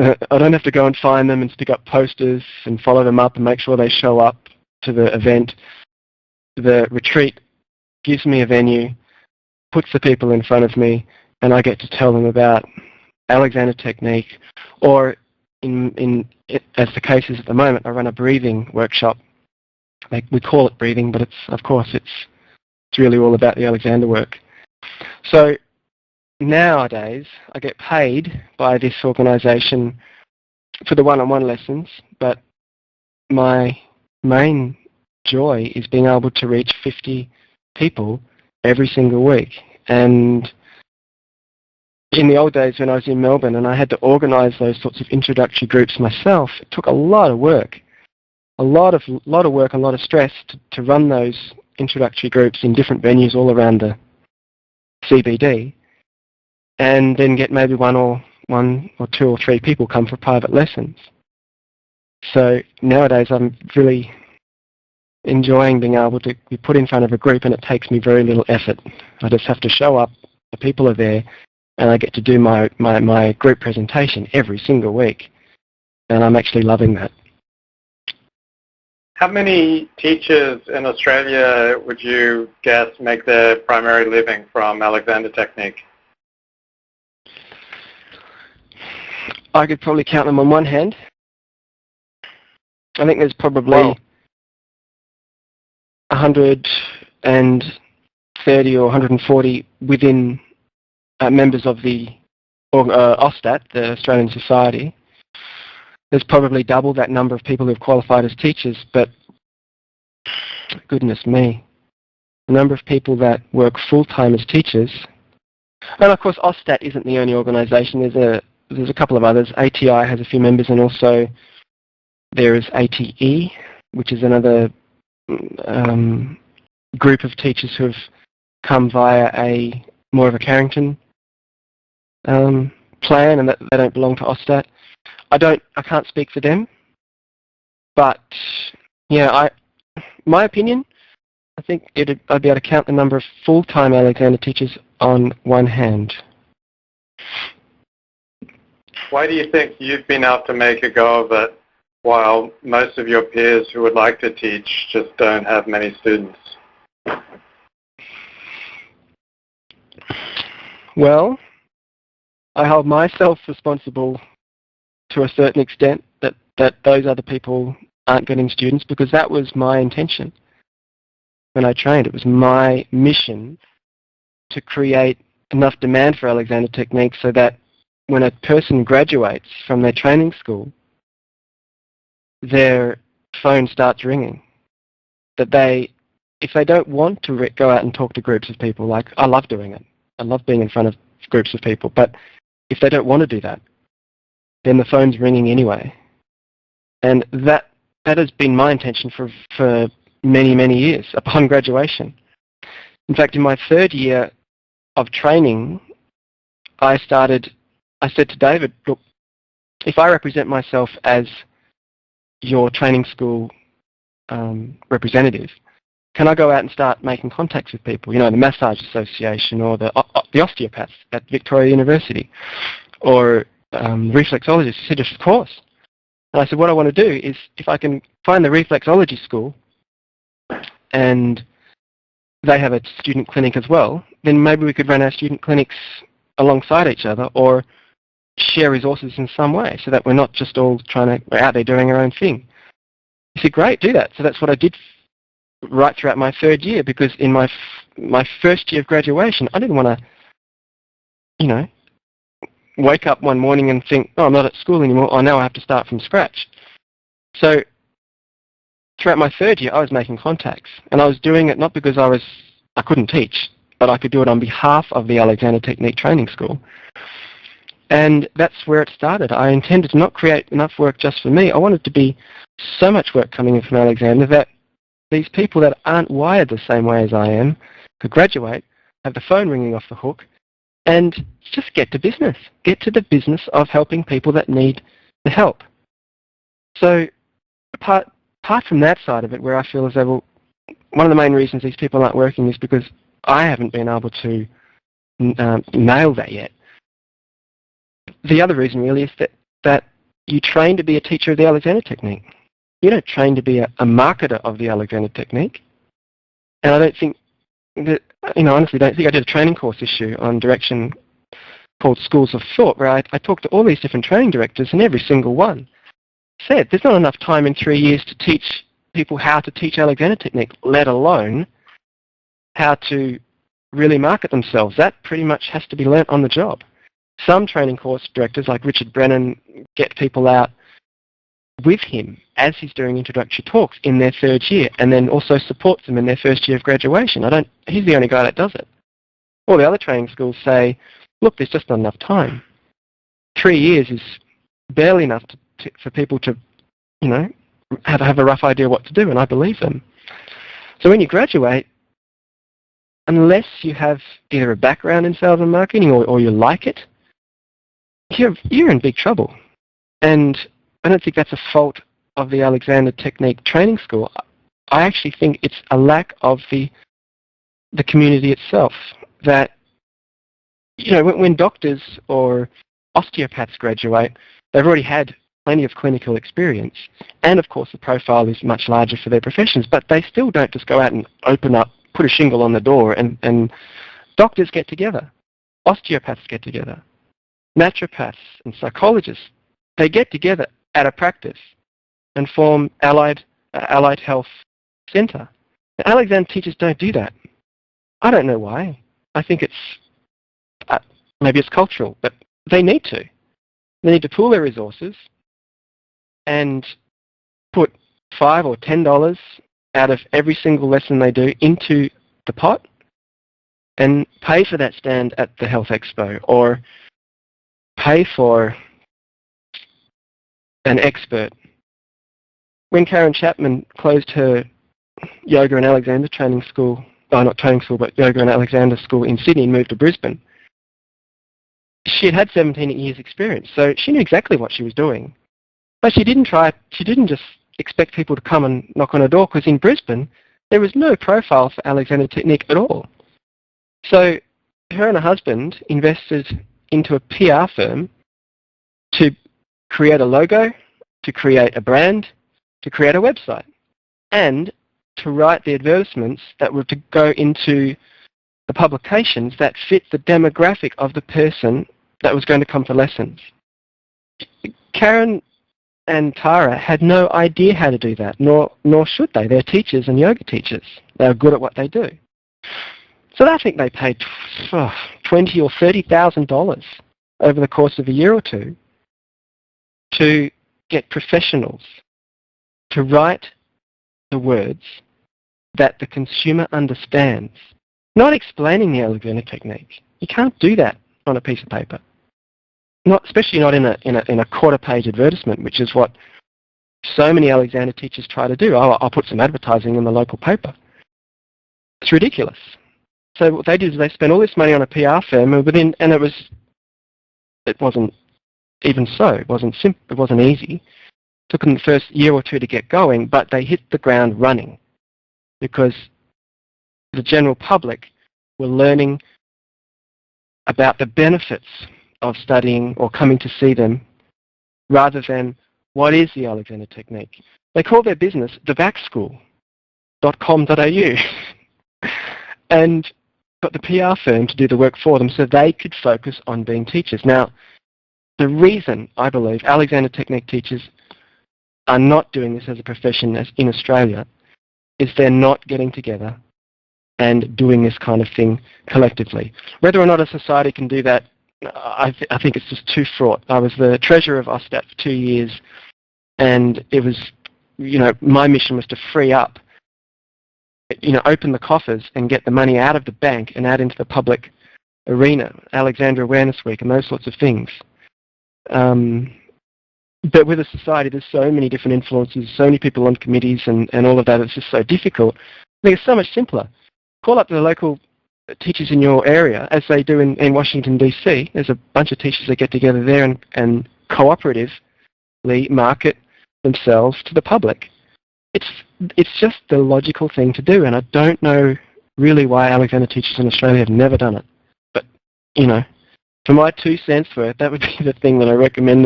I don't have to go and find them and stick up posters and follow them up and make sure they show up to the event. The retreat gives me a venue, puts the people in front of me, and I get to tell them about Alexander Technique, or as the case is at the moment, I run a breathing workshop. We call it breathing, but it's really all about the Alexander work. So nowadays, I get paid by this organisation for the one-on-one lessons, but my main joy is being able to reach 50 people every single week. And in the old days when I was in Melbourne and I had to organise those sorts of introductory groups myself, it took a lot of work, a lot of work, a lot of stress to run those introductory groups in different venues all around the CBD, and then get maybe one or two or three people come for private lessons. So nowadays I'm really enjoying being able to be put in front of a group, and it takes me very little effort. I just have to show up, the people are there, and I get to do my group presentation every single week, and I'm actually loving that. How many teachers in Australia would you guess make their primary living from Alexander Technique? I could probably count them on one hand. I think there's probably 130 or 140 within members of the AUSTAT, the Australian Society. There's probably double that number of people who've qualified as teachers, but goodness me, the number of people that work full-time as teachers. And of course AUSTAT isn't the only organisation, there's a couple of others. ATI has a few members, and also there is ATE, which is another group of teachers who have come via more of a Carrington plan, and that they don't belong to AUSTAT. I can't speak for them, but yeah, my opinion, I think I'd be able to count the number of full-time Alexander teachers on one hand. Why do you think you've been able to make a go of it while most of your peers who would like to teach just don't have many students? Well, I hold myself responsible to a certain extent that those other people aren't getting students, because that was my intention when I trained. It was my mission to create enough demand for Alexander Technique so that when a person graduates from their training school, their phone starts ringing. That if they don't want to go out and talk to groups of people, like I love doing it, I love being in front of groups of people, but if they don't want to do that, then the phone's ringing anyway. And that has been my intention for many, many years upon graduation. In fact, in my third year of training, I said to David, look, if I represent myself as your training school representative, can I go out and start making contacts with people? You know, the Massage Association, or the osteopaths at Victoria University, or reflexologists. He said, of course. And I said, what I want to do is, if I can find the reflexology school, and they have a student clinic as well, then maybe we could run our student clinics alongside each other, or share resources in some way, so that we're not just all we're out there doing our own thing. He said, great, do that. So that's what I did right throughout my third year, because in my first year of graduation, I didn't want to, wake up one morning and think, oh, I'm not at school anymore, oh, now I have to start from scratch. So throughout my third year, I was making contacts, and I was doing it not because I couldn't teach, but I could do it on behalf of the Alexander Technique Training School. And that's where it started. I intended to not create enough work just for me. I wanted to be so much work coming in from Alexander that these people that aren't wired the same way as I am could graduate, have the phone ringing off the hook, and just get to business. Get to the business of helping people that need the help. So apart from that side of it, where I feel as though, one of the main reasons these people aren't working is because I haven't been able to nail that yet. The other reason really is that that you train to be a teacher of the Alexander Technique. You don't train to be a marketer of the Alexander Technique. And I don't think that, honestly don't think I did a training course issue on direction called Schools of Thought, where I talked to all these different training directors, and every single one said there's not enough time in 3 years to teach people how to teach Alexander Technique, let alone how to really market themselves. That pretty much has to be learnt on the job. Some training course directors, like Richard Brennan, get people out with him as he's doing introductory talks in their third year, and then also supports them in their first year of graduation. He's the only guy that does it. All the other training schools say, look, there's just not enough time. 3 years is barely enough for people to, have a rough idea what to do, and I believe them. So when you graduate, unless you have either a background in sales and marketing or you like it, you're in big trouble. And I don't think that's a fault of the Alexander Technique Training School. I actually think it's a lack of the community itself. That, when doctors or osteopaths graduate, they've already had plenty of clinical experience, and of course the profile is much larger for their professions, but they still don't just go out and open up, put a shingle on the door, and doctors get together, osteopaths get together, naturopaths and psychologists, they get together at a practice and form allied health centre. The Alexander teachers don't do that. I don't know why. I think it's, maybe it's cultural, but they need to. They need to pool their resources and put $5 or $10 out of every single lesson they do into the pot and pay for that stand at the Health Expo, or pay for an expert. When Karen Chapman closed her Yoga and Alexander training school, not training school, but Yoga and Alexander school in Sydney and moved to Brisbane, she had 17 years experience, so she knew exactly what she was doing. But she didn't just expect people to come and knock on her door, because in Brisbane there was no profile for Alexander Technique at all. So her and her husband invested into a PR firm to create a logo, to create a brand, to create a website, and to write the advertisements that were to go into the publications that fit the demographic of the person that was going to come for lessons. Karen and Tara had no idea how to do that, nor should they. They're teachers and yoga teachers. They're good at what they do. So I think they paid $20,000 or $30,000 over the course of a year or two to get professionals to write the words that the consumer understands, not explaining the Alexander Technique. You can't do that on a piece of paper. Especially not in a quarter-page advertisement, which is what so many Alexander teachers try to do. Oh, I'll put some advertising in the local paper. It's ridiculous. So what they did is they spent all this money on a PR firm, and it wasn't even so. It wasn't simple. It wasn't easy. It took them the first year or two to get going, but they hit the ground running because the general public were learning about the benefits of studying or coming to see them, rather than what is the Alexander Technique. They call their business thebackschool.com.au and got the PR firm to do the work for them so they could focus on being teachers. Now, the reason I believe Alexander Technique teachers are not doing this as a profession in Australia is they're not getting together and doing this kind of thing collectively. Whether or not a society can do that, I think it's just too fraught. I was the treasurer of OSTAT for 2 years, and it was, my mission was to free up, open the coffers and get the money out of the bank and out into the public arena, Alexander Awareness Week and those sorts of things. But with a society, there's so many different influences, so many people on committees and all of that, it's just so difficult. I think it's so much simpler. Call up the local teachers in your area, as they do in Washington, D.C. There's a bunch of teachers that get together there and cooperatively market themselves to the public. It's just the logical thing to do, and I don't know really why Alexander teachers in Australia have never done it. But, for my 2 cents worth, that would be the thing that I recommend